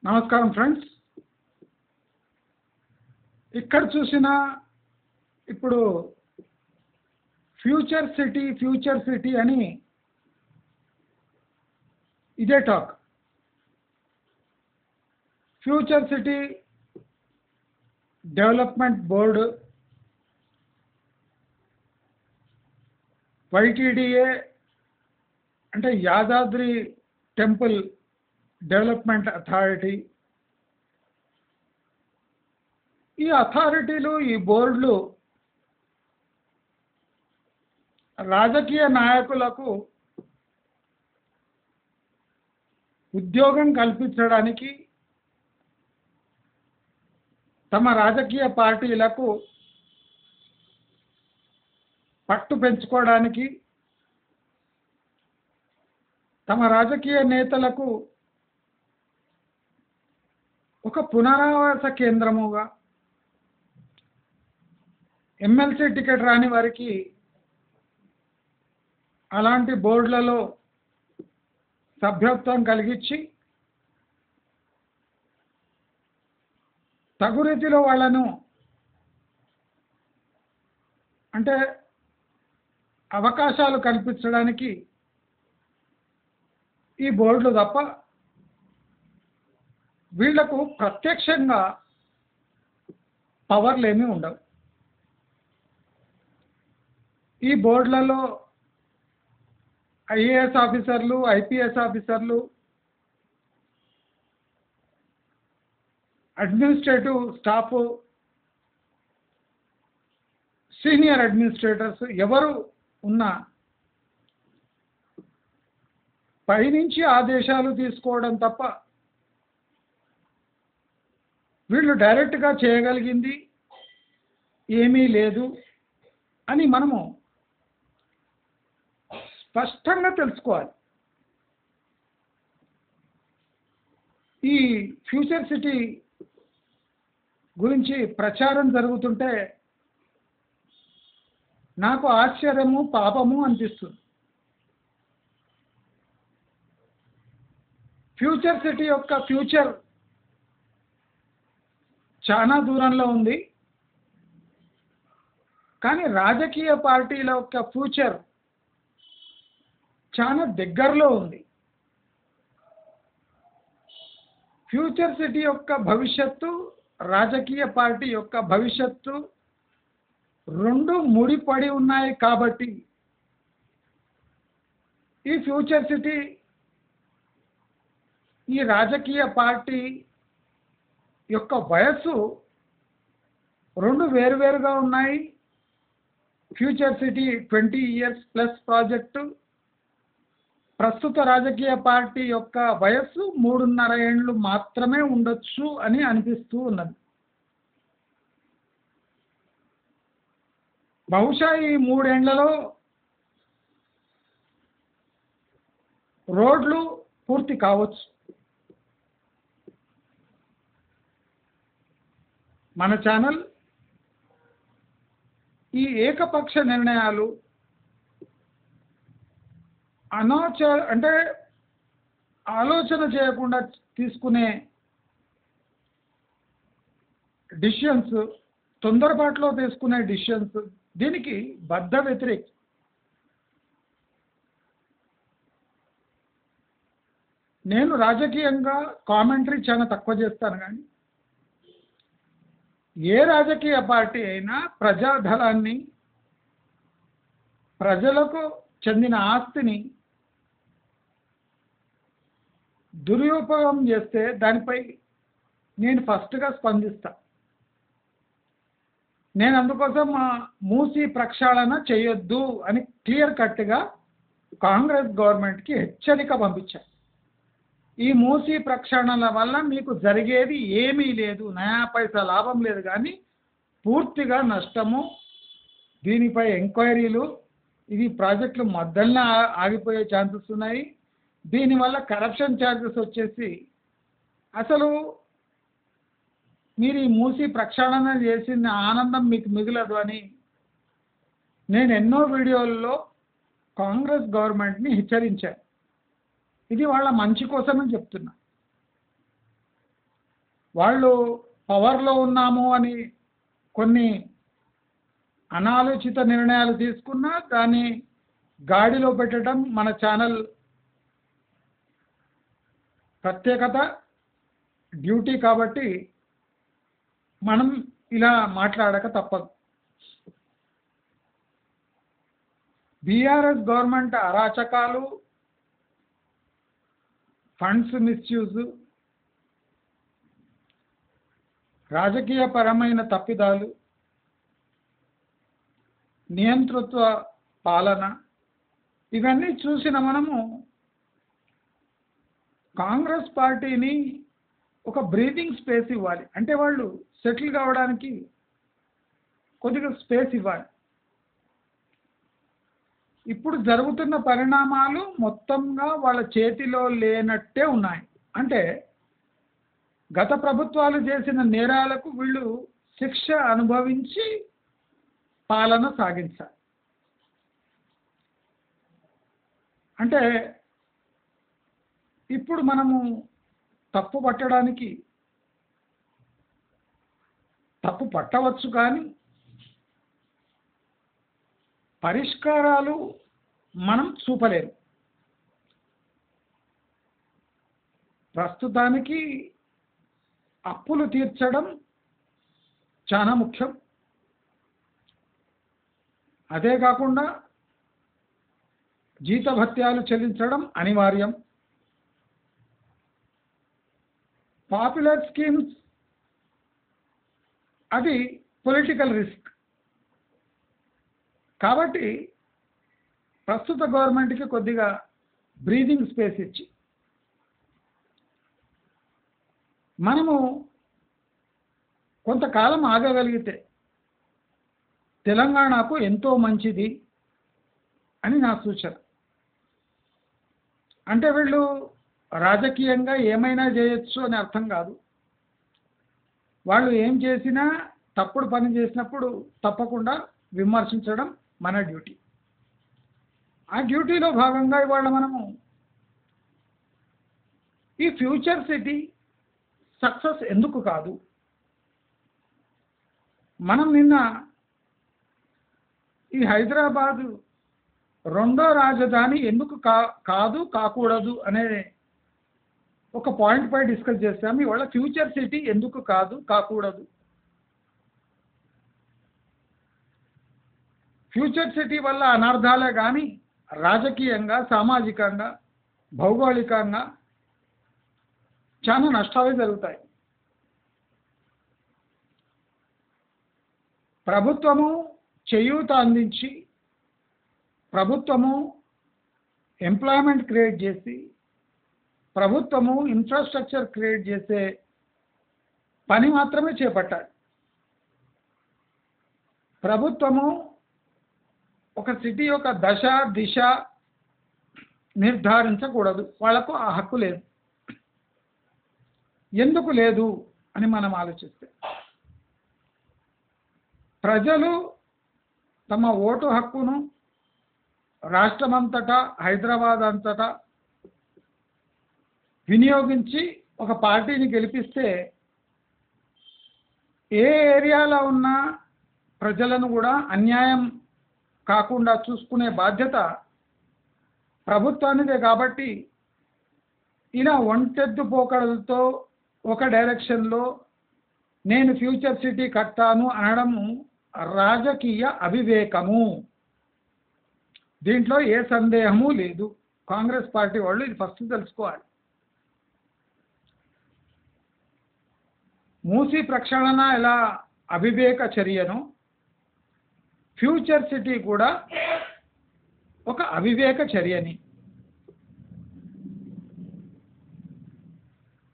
నమస్కారం ఫ్రెండ్స్. ఇక్కడ చూసినా ఇప్పుడు ఫ్యూచర్ సిటీ అని ఇదే talk. Future city development board, YTDA అంటే యాదాద్రి టెంపుల్ డెవలప్మెంట్ అథారిటీ, ఈ అథారిటీలు, ఈ బోర్డులు రాజకీయ నాయకులకు ఉద్యోగం కల్పించడానికి, తమ రాజకీయ పార్టీలకు పట్టు పెంచుకోవడానికి, తమ రాజకీయ నేతలకు ఒక పునరావాస కేంద్రముగా, ఎమ్మెల్సీ టికెట్ రాని వారికి అలాంటి బోర్డులలో సభ్యత్వం కలిగించి తగు రీతిలో వాళ్ళను అంటే అవకాశాలు కల్పించడానికి ఈ బోర్డులు తప్ప వీళ్లకు ప్రత్యక్షంగా పవర్లు ఏమీ ఉండవు. ఈ బోర్డులలో IAS ఆఫీసర్లు, IPS ఆఫీసర్లు, అడ్మినిస్ట్రేటివ్ స్టాఫ్, సీనియర్ అడ్మినిస్ట్రేటర్స్ ఎవరు ఉన్నా పైనుంచి ఆదేశాలు తీసుకోవడం తప్ప వీళ్ళు డైరెక్ట్గా చేయగలిగింది ఏమీ లేదు అని మనము స్పష్టంగా తెలుసుకోవాలి. ఈ ఫ్యూచర్ సిటీ గురించి ప్రచారం జరుగుతుంటే నాకు ఆశ్చర్యము, పాపము అనిపిస్తుంది. ఫ్యూచర్ సిటీ యొక్క ఫ్యూచర్ చాలా దూరంలో ఉంది, కానీ రాజకీయ పార్టీల యొక్క ఫ్యూచర్ చాలా దగ్గరలో ఉంది. ఫ్యూచర్ సిటీ యొక్క భవిష్యత్తు, రాజకీయ పార్టీ యొక్క భవిష్యత్తు రెండు ముడిపడి ఉన్నాయి. కాబట్టి ఈ ఫ్యూచర్ సిటీ, ఈ రాజకీయ పార్టీ యొక్క వయస్సు రెండు వేరువేరుగా ఉన్నాయి. Future city 20 years plus project, ప్రస్తుత రాజకీయ పార్టీ యొక్క వయస్సు 3.5 ఏళ్ళు మాత్రమే ఉండొచ్చు అని అనిపిస్తూ ఉన్నది. బహుశా ఈ 3 ఏళ్లలో రోడ్లు పూర్తి కావచ్చు. మన ఛానల్ ఈ ఏకపక్ష నిర్ణయాలు, అంటే ఆలోచన చేయకుండా తీసుకునే డిసిషన్స్, తొందరపాటులో తీసుకునే డిసిషన్స్, దీనికి బద్ధ వ్యతిరేక. నేను రాజకీయంగా కామెంటరీ చాలా తక్కువ చేస్తాను, కానీ ఏ రాజకీయ పార్టీ అయినా ప్రజాధనాన్ని, ప్రజలకు చెందిన ఆస్తిని దుర్వినియోగం చేస్తే దానిపై నేను ఫస్ట్గా స్పందిస్తా. నేను అందుకోసం మూసీ ప్రక్షాళన చేయొద్దు అని క్లియర్ కట్గా కాంగ్రెస్ గవర్నమెంట్కి హెచ్చరిక పంపించాను. ఈ మూసీ ప్రక్షాళన వల్ల మీకు జరిగేది ఏమీ లేదు, నయా పైసా లాభం లేదు, కానీ పూర్తిగా నష్టము. దీనిపై ఎంక్వైరీలు, ఇది ప్రాజెక్టులు మధ్యలో ఆగిపోయే ఛాన్సెస్ ఉన్నాయి. దీనివల్ల కరప్షన్ ఛార్జెస్ వచ్చేసి అసలు మీరు ఈ మూసీ ప్రక్షాళన చేసిన ఆనందం మీకు మిగలదు అని నేను ఎన్నో వీడియోల్లో కాంగ్రెస్ గవర్నమెంట్ని హెచ్చరించాను. ఇది వాళ్ళ మంచి కోసమని చెప్తున్నా. వాళ్ళు పవర్లో ఉన్నాము అని కొన్ని అనాలోచిత నిర్ణయాలు తీసుకున్నా దాన్ని గాడిలో పెట్టడం మన ఛానల్ ప్రత్యేకత, డ్యూటీ. కాబట్టి మనం ఇలా మాట్లాడక తప్పదు. బీఆర్ఎస్ గవర్నమెంట్ అరాచకాలు, ఫండ్స్ మిస్యూజ్, రాజకీయ పరమైన తప్పిదాలు, నియంతృత్వ పాలన, ఇవన్నీ చూసిన మనము కాంగ్రెస్ పార్టీని ఒక బ్రీతింగ్ స్పేస్ ఇవ్వాలి. అంటే వాళ్ళు సెటిల్ కావడానికి కొద్దిగా స్పేస్ ఇవ్వాలి. ఇప్పుడు జరుగుతున్న పరిణామాలు మొత్తంగా వాళ్ళ చేతిలో లేనట్టే ఉన్నాయి. అంటే గత ప్రభుత్వాలు చేసిన నేరాలకు వీళ్ళు శిక్ష అనుభవించి పాలన సాగించాలి. అంటే ఇప్పుడు మనము తప్పు పట్టవచ్చు, కానీ పరిష్కారాలు మనం చూపలేము. ప్రస్తుతానికి అప్పులు తీర్చడం చాలా ముఖ్యం. అదే కాకుండా జీతభత్యాలు చెల్లించడం అనివార్యం. పాపులర్ స్కీమ్స్ అది పొలిటికల్ రిస్క్. కాబట్టి ప్రస్తుత గవర్నమెంట్కి కొద్దిగా బ్రీదింగ్ స్పేస్ ఇచ్చి మనము కొంతకాలం ఆగగలిగితే తెలంగాణకు ఎంతో మంచిది అని నా సూచన. అంటే వీళ్ళు రాజకీయంగా ఏమైనా చేయొచ్చు అని అర్థం కాదు. వాళ్ళు ఏం చేసినా తప్పుడు పని చేసినప్పుడు తప్పకుండా విమర్శించడం మన డ్యూటీ. ఆ డ్యూటీలో భాగంగా ఇవాళ మనము ఈ ఫ్యూచర్ సిటీ సక్సెస్ ఎందుకు కాదు, మనం నిన్న ఈ హైదరాబాదు రెండో రాజధాని ఎందుకు కాకూడదు అనే ఒక పాయింట్ పై డిస్కస్ చేస్తాము. ఇవాళ ఫ్యూచర్ సిటీ ఎందుకు కాకూడదు. ఫ్యూచర్ సిటీ వల్ల అనర్థాలే కానీ రాజకీయంగా, సామాజికంగా, భౌగోళికంగా చాలా నష్టాలు జరుగుతాయి. ప్రభుత్వము చేయూత అందించి, ప్రభుత్వము ఎంప్లాయ్మెంట్ క్రియేట్ చేసి, ప్రభుత్వము ఇన్ఫ్రాస్ట్రక్చర్ క్రియేట్ చేసే పని మాత్రమే చేపట్టాలి. ప్రభుత్వము ఒక సిటీ యొక్క దశ దిశ నిర్ధారించకూడదు. వాళ్లకు ఆ హక్కు లేదు. ఎందుకు లేదు అని మనం ఆలోచిస్తే, ప్రజలు తమ ఓటు హక్కును రాష్ట్రమంతటా, హైదరాబాద్ అంతటా వినియోగించి ఒక పార్టీని గెలిపిస్తే ఏ ఏరియాలో ఉన్న ప్రజలను కూడా అన్యాయం కాకుండా చూసుకునే బాధ్యత ప్రభుత్వానిదే. కాబట్టి ఇలా ఒంటెద్దు పోకడలతో ఒక డైరెక్షన్లో నేను ఫ్యూచర్ సిటీ కట్టాను అనడము రాజకీయ అవివేకము. దీంట్లో ఏ సందేహము లేదు. కాంగ్రెస్ పార్టీ వాళ్ళు ఇది ఫస్ట్ తెలుసుకోవాలి. మూసీ ప్రక్షాళన ఎలా అవివేక చర్యను, ఫ్యూచర్ సిటీ కూడా ఒక అవివేక చర్యని.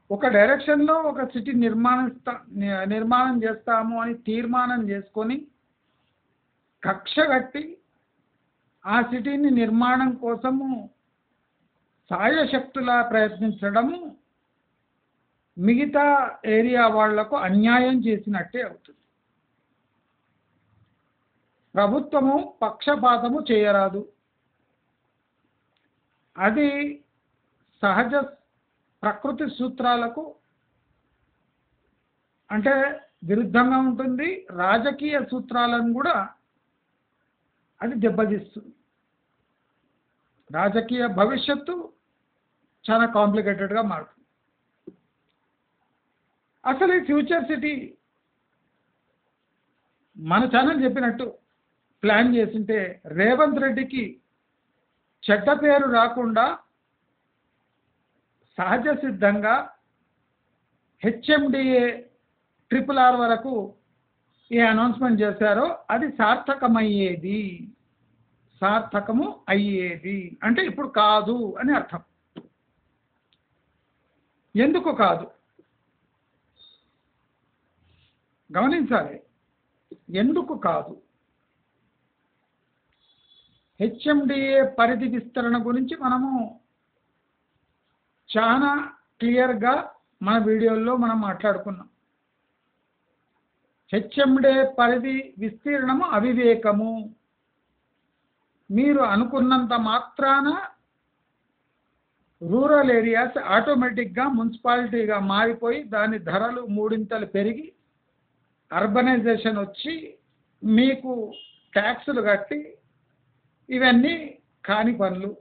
ఒక డైరెక్షన్లో ఒక సిటీ నిర్మాణం చేస్తాము అని తీర్మానం చేసుకొని కక్షగట్టి ఆ సిటీని నిర్మాణం కోసము సాయశక్తులా ప్రయత్నించడము మిగతా ఏరియా వాళ్లకు అన్యాయం చేసినట్టే అవుతుంది. ప్రభుత్వము పక్షపాతము చేయరాదు. అది సహజ ప్రకృతి సూత్రాలకు అంటే విరుద్ధంగా ఉంటుంది, రాజకీయ సూత్రాలను కూడా అది దెబ్బతీస్తుంది. రాజకీయ భవిష్యత్తు చాలా కాంప్లికేటెడ్గా మారుతుంది. అసలు ఈ ఫ్యూచర్ సిటీ మన ఛానల్ చెప్పినట్టు ప్లాన్ చేసింటే రేవంత్ రెడ్డికి చెడ్డ పేరు రాకుండా సహజ సిద్ధంగా హెచ్ఎండిఏ RRR వరకు ఏ అనౌన్స్మెంట్ చేశారో అది సార్థకము అయ్యేది. అంటే ఇప్పుడు కాదు అని అర్థం. ఎందుకు కాదు గమనించాలి. ఎందుకు కాదు? హెచ్ఎండిఏ పరిధి విస్తరణ గురించి మనము చాలా క్లియర్గా మన వీడియోల్లో మనం మాట్లాడుకున్నాం. హెచ్ఎండిఏ పరిధి విస్తీర్ణము అవివేకము. మీరు అనుకున్నంత మాత్రాన రూరల్ ఏరియాస్ ఆటోమేటిక్గా మున్సిపాలిటీగా మారిపోయి దాని ధరలు మూడింతలు పెరిగి అర్బనైజేషన్ వచ్చి మీకు ట్యాక్సులు కట్టి ఇవన్నీ కాని పనులు.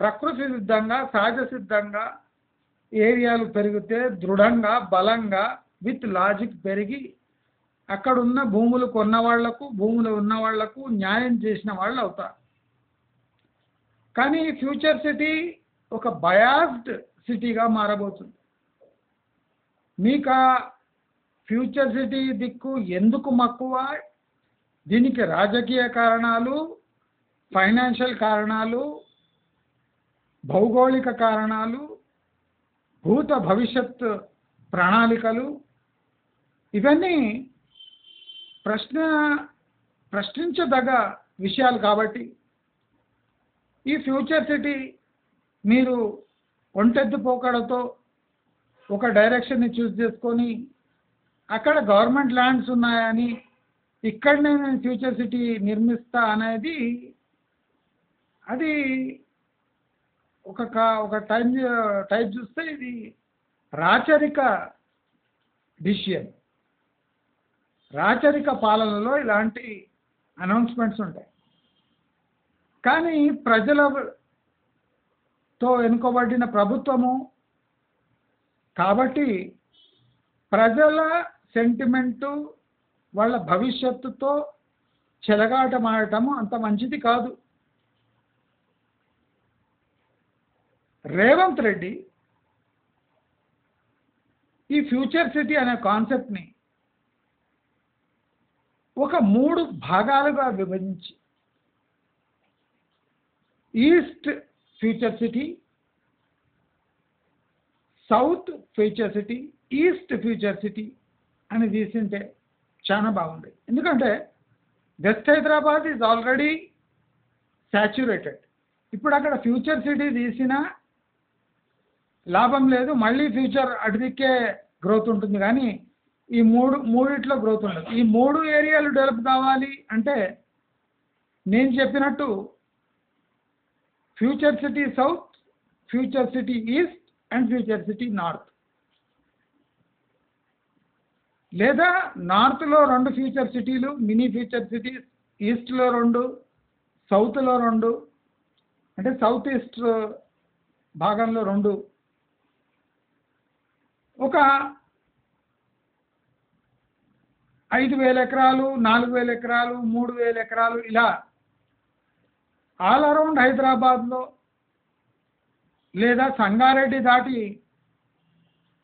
ప్రకృతి సిద్ధంగా సహజ సిద్ధంగా ఏరియాలు పెరిగితే దృఢంగా బలంగా విత్ లాజిక్ పెరిగి అక్కడున్న భూములు కొన్న వాళ్లకు భూములు ఉన్న వాళ్లకు న్యాయం చేసిన వాళ్ళు అవుతారు. కానీ ఫ్యూచర్ సిటీ ఒక బయాస్డ్ సిటీగా మారబోతుంది. మీకు ఆ ఫ్యూచర్ సిటీ దిక్కు ఎందుకు మక్కువ? దీనికి రాజకీయ కారణాలు, ఫైనాన్షియల్ కారణాలు, భౌగోళిక కారణాలు, భూత భవిష్యత్ ప్రణాళికలు ఇవన్నీ ప్రశ్నించదగ్గ విషయాలు. కాబట్టి ఈ ఫ్యూచర్ సిటీ మీరు ఒంటెద్దు పోకడతో ఒక డైరెక్షన్ని చూస్ చేసుకొని అక్కడ గవర్నమెంట్ ల్యాండ్స్ ఉన్నాయని ఇక్కడనే నేను ఫ్యూచర్ సిటీ నిర్మిస్తా అనేది అది ఒక టైప్ చూస్తే ఇది రాచరిక డిసిషన్. రాచరిక పాలనలో ఇలాంటి అనౌన్స్మెంట్స్ ఉంటాయి. కానీ ప్రజలతో ఎన్నుకోబడిన ప్రభుత్వము కాబట్టి ప్రజల సెంటిమెంటు వాళ్ళ భవిష్యత్తుతో చెలగాటమాడటము అంత మంచిది కాదు. రేవంత్ రెడ్డి ఈ ఫ్యూచర్ సిటీ అనే కాన్సెప్ట్ని ఒక 3 భాగాలుగా విభజించి east future city, south future city, east future city అని తీసింటే చాలా బాగుంది. ఎందుకంటే west Hyderabad is already saturated. ఇప్పుడు అక్కడ ఫ్యూచర్ సిటీ తీసినా లాభం లేదు, మళ్ళీ ఫ్యూచర్ అటుదిక్కే గ్రోత్ ఉంటుంది. కానీ ఈ మూడిట్లో గ్రోత్ ఉండదు. ఈ 3 ఏరియాలు డెవలప్ కావాలి అంటే నేను చెప్పినట్టు future city south, future city east and future city north, లేదా నార్త్లో 2 ఫ్యూచర్ సిటీలు మినీ ఫ్యూచర్ సిటీస్, ఈస్ట్లో 2, సౌత్లో 2, అంటే సౌత్ ఈస్ట్ భాగంలో 2, ఒక 5,000 ఎకరాలు, 4,000 ఎకరాలు, 3,000 ఎకరాలు ఇలా ఆల్ అరౌండ్ హైదరాబాద్లో, లేదా సంగారెడ్డి దాటి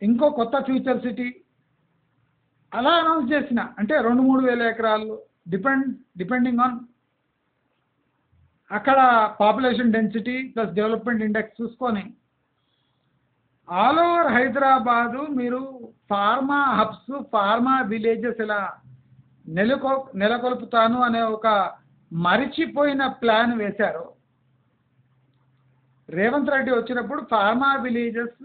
ఇంకో కొత్త ఫ్యూచర్ సిటీ అలా అనౌన్స్ చేసిన అంటే 2,000-3,000 ఎకరాలు డిపెండింగ్ ఆన్ అక్కడ population density plus development index చూసుకొని ఆల్ ఓవర్ హైదరాబాదు మీరు ఫార్మా హబ్స్, ఫార్మా విలేజెస్ ఇలా నెలకొల్పుతాను అనే ఒక మరిచిపోయిన ప్లాన్ వేశారు. రేవంత్ రెడ్డి వచ్చినప్పుడు pharma villages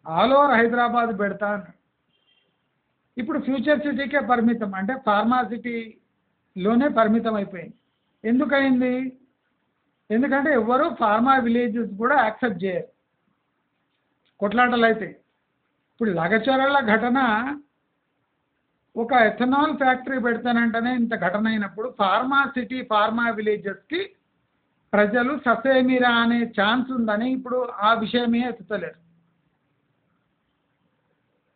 all over Hyderabad పెడతాను. ఇప్పుడు ఫ్యూచర్ సిటీకే పరిమితం, అంటే ఫార్మా సిటీలోనే పరిమితం అయిపోయింది. ఎందుకయింది? ఎందుకంటే ఎవరు ఫార్మా విలేజెస్ కూడా యాక్సెప్ట్ చేయరు, కొట్లాటలు అయితే. ఇప్పుడు లగచర్ల ఘటన ఒక ఎథనాల్ ఫ్యాక్టరీ పెడతానంటేనే ఇంత ఘటన అయినప్పుడు ఫార్మా సిటీ ఫార్మా విలేజెస్కి ప్రజలు ససేమిరా అనే ఛాన్స్ ఉందని ఇప్పుడు ఆ విషయమే ఎత్తుతలేరు.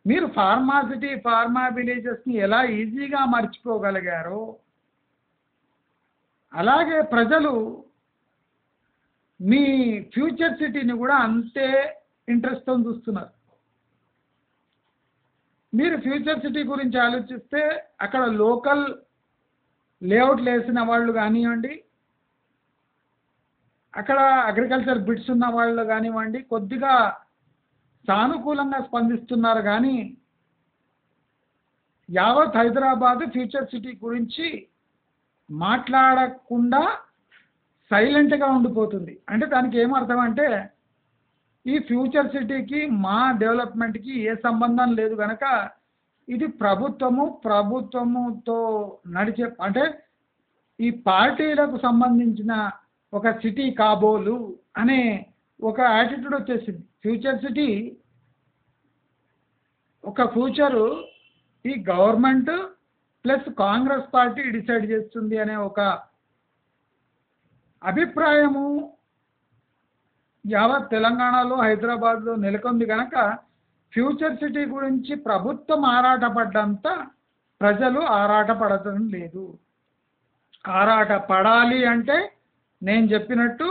మీరు ఫార్మా సిటీ ఫార్మా విలేజెస్ని ఎలా ఈజీగా మర్చిపోగలిగారో అలాగే ప్రజలు మీ ఫ్యూచర్ సిటీని కూడా అంతే ఇంట్రెస్ట్తో చూస్తున్నారు. మీరు ఫ్యూచర్ సిటీ గురించి ఆలోచిస్తే అక్కడ లోకల్ లేఅవుట్లు వేసిన వాళ్ళు కానివ్వండి, అక్కడ అగ్రికల్చర్ బిడ్స్ ఉన్న వాళ్ళు కానివ్వండి కొద్దిగా సానుకూలంగా స్పందిస్తున్నారు. కానీ యావత్ హైదరాబాద్ ఫ్యూచర్ సిటీ గురించి మాట్లాడకుండా సైలెంట్గా ఉండిపోతుంది. అంటే దానికి ఏమర్థం అంటే ఈ ఫ్యూచర్ సిటీకి మా డెవలప్మెంట్కి ఏ సంబంధం లేదు కనుక ఇది ప్రభుత్వముతో నడిచే అంటే ఈ పార్టీలకు సంబంధించిన ఒక సిటీ కాబోలు అనే ఒక యాటిట్యూడ్ వచ్చేసింది. ఫ్యూచర్ సిటీ ఒక ఫ్యూచరు ఈ government plus Congress party decide చేస్తుంది అనే ఒక అభిప్రాయము యావత్ తెలంగాణలో హైదరాబాద్లో నెలకొంది కనుక ఫ్యూచర్ సిటీ గురించి ప్రభుత్వం ఆరాటపడ్డంత ప్రజలు ఆరాటపడటం లేదు. ఆరాట పడాలి అంటే నేను చెప్పినట్టు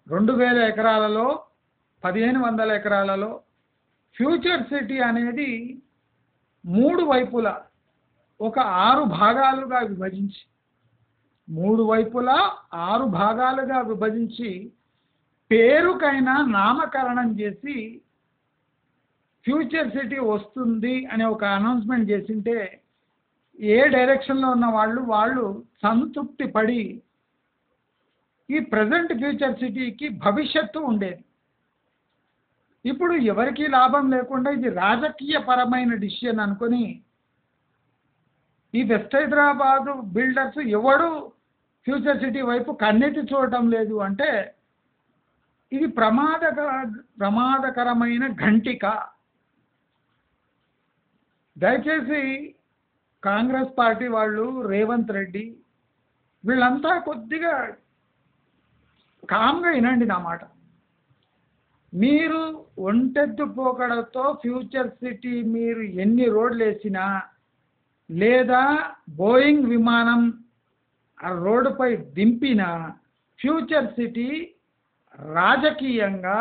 2000 ఎకరాలలో 1500 ఎకరాలలో ఫ్యూచర్ సిటీ అనేది 3 వైపులా ఒక 6 భాగాలుగా విభజించి 3 వైపులా 6 భాగాలుగా విభజించి పేరుకైనా నామకరణం చేసి ఫ్యూచర్ సిటీ వస్తుంది అనే ఒక అనౌన్స్మెంట్ చేసింటే ఏ డైరెక్షన్లో ఉన్న వాళ్ళు సంతృప్తి పడి ఈ ప్రజెంట్ ఫ్యూచర్ సిటీకి భవిష్యత్తు ఉండేది. ఇప్పుడు ఎవరికీ లాభం లేకుండా ఇది రాజకీయ పరమైన డిసిషన్ అనుకొని ఈ వెస్ట్ హైదరాబాదు బిల్డర్స్ ఎవడు ఫ్యూచర్ సిటీ వైపు కన్నెత్తి చూడటం లేదు అంటే ఇది ప్రమాదకరమైన ఘంటిక. దయచేసి కాంగ్రెస్ పార్టీ వాళ్ళు రేవంత్ రెడ్డి వీళ్ళంతా కొద్దిగా కామ్గా వినండి నా మాట. మీరు ఒంటెద్దు పోకడతో ఫ్యూచర్ సిటీ మీరు ఎన్ని రోడ్లు వేసినా లేదా బోయింగ్ విమానం ఆ రోడ్డుపై దింపిన ఫ్యూచర్ సిటీ రాజకీయంగా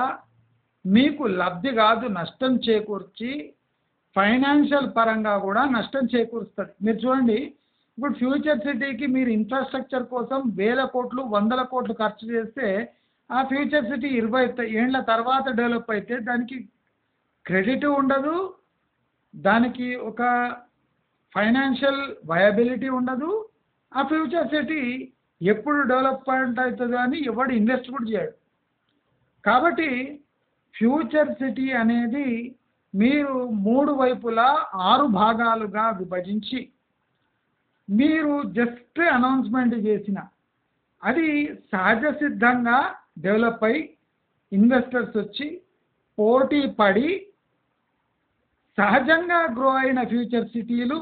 మీకు లబ్ధి కాదు నష్టం చేకూర్చి ఫైనాన్షియల్ పరంగా కూడా నష్టం చేకూరుస్తుంది. మీరు చూడండి ఇప్పుడు ఫ్యూచర్ సిటీకి మీరు ఇన్ఫ్రాస్ట్రక్చర్ కోసం 1000 కోట్లు 100 కోట్లు ఖర్చు చేస్తే ఆ ఫ్యూచర్ సిటీ 20 ఏళ్ల తర్వాత డెవలప్ అయితే దానికి క్రెడిట్ ఉండదు, దానికి ఒక ఫైనాన్షియల్ వయబిలిటీ ఉండదు. ఆ ఫ్యూచర్ సిటీ ఎప్పుడు డెవలప్మెంట్ అవుతుంది అని ఎవడు ఇన్వెస్ట్ కూడా చేయడు. కాబట్టి ఫ్యూచర్ సిటీ అనేది మీరు 3 వైపులా 6 భాగాలుగా విభజించి మీరు జస్ట్ అనౌన్స్మెంట్ చేసిన అది సహజ సిద్ధంగా డెవలప్ అయి ఇన్వెస్టర్స్ వచ్చి పోటీ పడి సహజంగా గ్రో అయిన ఫ్యూచర్ సిటీలు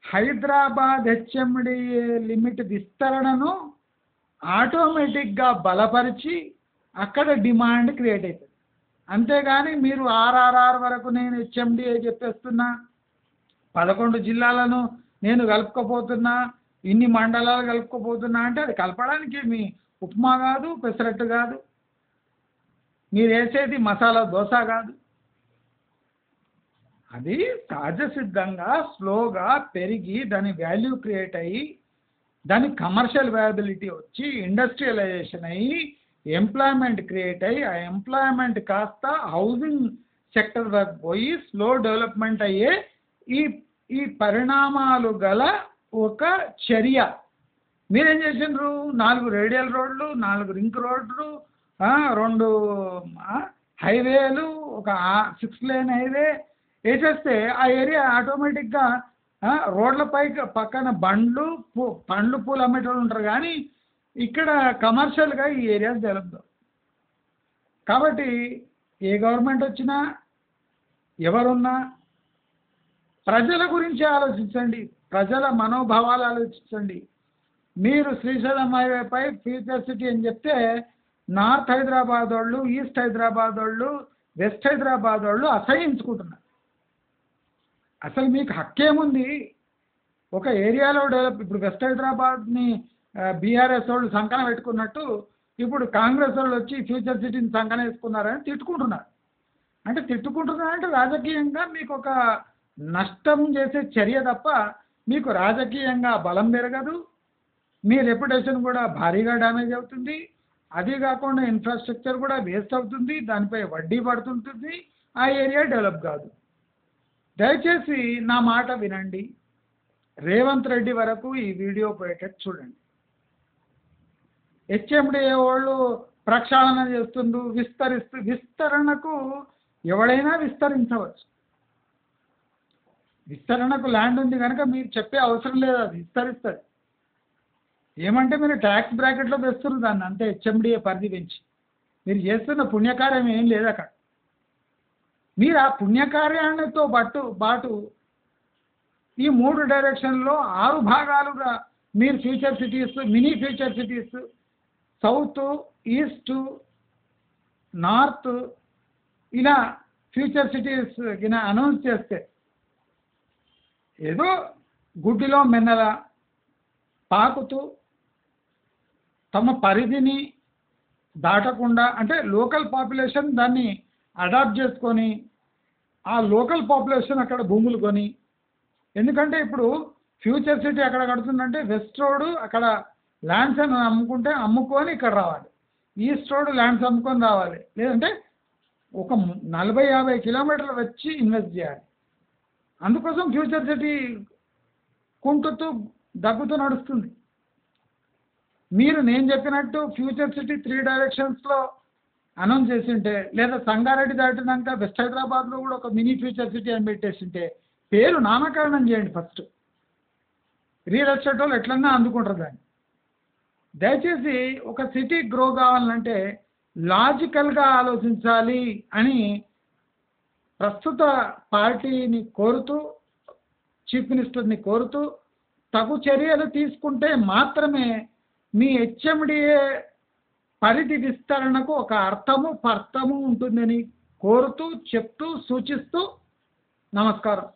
హైదరాబాద్ హెచ్ఎండిఏ లిమిట్ విస్తరణను ఆటోమేటిక్గా బలపరిచి అక్కడ డిమాండ్ క్రియేట్ అవుతుంది. అంతేగాని మీరు ఆర్ఆర్ఆర్ వరకు నేను హెచ్ఎండిఏ చెప్పేస్తున్నా, 11 జిల్లాలను నేను కలుపుకోపోతున్నా, ఇన్ని మండలాలు కలుపుకోపోతున్నా అంటే అది కలపడానికి మీ ఉప్మా కాదు, పెసరట్టు కాదు, మీరు వేసేది మసాలా దోశ కాదు. అది సహజ సిద్ధంగా స్లోగా పెరిగి దాని వాల్యూ క్రియేట్ అయ్యి దాని కమర్షియల్ వయబిలిటీ వచ్చి ఇండస్ట్రియలైజేషన్ అయ్యి ఎంప్లాయ్మెంట్ క్రియేట్ అయ్యి ఆ ఎంప్లాయ్మెంట్ కాస్త హౌసింగ్ సెక్టర్ వరకు పోయి స్లో డెవలప్మెంట్ అయ్యే ఈ పరిణామాలు గల ఒక చర్య. మీరేం చేసిండ్రు? 4 రేడియల్ రోడ్లు, 4 రింక్ రోడ్లు, 2 హైవేలు, ఒక 6 లేన్ హైవే వేసేస్తే ఆ ఏరియా ఆటోమేటిక్గా రోడ్లపై పక్కన పండ్లు పూలు అమ్మేటోళ్ళు ఉంటారు కానీ ఇక్కడ కమర్షియల్గా ఈ ఏరియాస్ డెవలప్. కాబట్టి ఏ గవర్నమెంట్ వచ్చినా ఎవరున్నా ప్రజల గురించి ఆలోచించండి, ప్రజల మనోభావాలు ఆలోచించండి. మీరు శ్రీశైలం హైవేపై ఫ్యూచర్ సిటీ అని చెప్తే నార్త్ హైదరాబాద్ వాళ్ళు, ఈస్ట్ హైదరాబాద్ వాళ్ళు, వెస్ట్ హైదరాబాద్ వాళ్ళు అసహించుకుంటున్నారు. అసలు మీకు హక్కేముంది? ఒక ఏరియాలో డెవలప్, ఇప్పుడు వెస్ట్ హైదరాబాద్ని బీఆర్ఎస్ వాళ్ళు సంకన పెట్టుకున్నట్టు ఇప్పుడు కాంగ్రెస్ వాళ్ళు వచ్చి ఫ్యూచర్ సిటీని సంకన వేసుకున్నారని తిట్టుకుంటున్నారు. అంటే తిట్టుకుంటున్నారంటే రాజకీయంగా మీకు ఒక నష్టం చేసే చర్య తప్ప మీకు రాజకీయంగా బలం పెరగదు, మీ రెప్యుటేషన్ కూడా భారీగా డ్యామేజ్ అవుతుంది. అది కాకుండా ఇన్ఫ్రాస్ట్రక్చర్ కూడా వేస్ట్ అవుతుంది, దానిపై వడ్డీ పడుతుంటుంది, ఆ ఏరియా డెవలప్ కాదు. దయచేసి నా మాట వినండి, రేవంత్ రెడ్డి వరకు ఈ వీడియో పోయేటట్టు చూడండి. హెచ్ఎండిఏ వాళ్ళు ప్రక్షాళన చేస్తుండ్రు, విస్తరణకు ఎవడైనా విస్తరించవచ్చు. విస్తరణకు ల్యాండ్ ఉంది కనుక మీరు చెప్పే అవసరం లేదు, అది విస్తరిస్తుంది. ఏమంటే మీరు ట్యాక్స్ బ్రాకెట్లో తెస్తున్నారు దాన్ని, అంతే. హెచ్ఎండిఏ పరిధి పెంచి మీరు చేస్తున్న పుణ్యకార్యం ఏం లేదు అక్కడ. మీరు ఆ పుణ్యకార్యాలతో బాటు ఈ 3 డైరెక్షన్లో 6 భాగాలుగా మీరు future cities, mini future cities, south, east, north ఇలా ఫ్యూచర్ సిటీస్ ఇలా అనౌన్స్ చేస్తే ఏదో గుడ్డిలో మెన్నల పాకుతూ తమ పరిధిని దాటకుండా, అంటే లోకల్ పాపులేషన్ దాన్ని అడాప్ట్ చేసుకొని ఆ లోకల్ పాపులేషన్ అక్కడ భూములు కొని, ఎందుకంటే ఇప్పుడు ఫ్యూచర్ సిటీ అక్కడ కడుతుందంటే వెస్ట్ రోడ్ అక్కడ ల్యాండ్స్ అని అమ్ముకొని ఇక్కడ రావాలి, ఈస్ట్ రోడ్ ల్యాండ్స్ అమ్ముకొని రావాలి, లేదంటే ఒక 40-50 కిలోమీటర్లు వచ్చి ఇన్వెస్ట్ చేయాలి. అందుకోసం ఫ్యూచర్ సిటీ కుంటుతూ దగ్గుతూ నడుస్తుంది. మీరు నేను చెప్పినట్టు ఫ్యూచర్ సిటీ 3 డైరెక్షన్స్లో అనౌన్స్ చేసింటే, లేదా సంగారెడ్డి దాటినాక వెస్ట్ హైదరాబాద్లో కూడా ఒక మినీ ఫ్యూచర్ సిటీ అని పెట్టేసింటే పేరు నామకరణం చేయండి ఫస్ట్. రియల్ ఎస్టేట్ వాళ్ళు ఎట్లన్నా అందుకుంటారు దాన్ని. దయచేసి ఒక సిటీ గ్రో కావాలంటే లాజికల్గా ఆలోచించాలి అని ప్రస్తుత పార్టీని కోరుతూ, చీఫ్ మినిస్టర్ని కోరుతూ తగు చర్యలు తీసుకుంటే మాత్రమే మీ హెచ్ఎండిఏ పరిధి విస్తరణకు ఒక అర్థము పర్థము ఉంటుందని కోరుతూ, చెప్తూ, సూచిస్తూ నమస్కారం.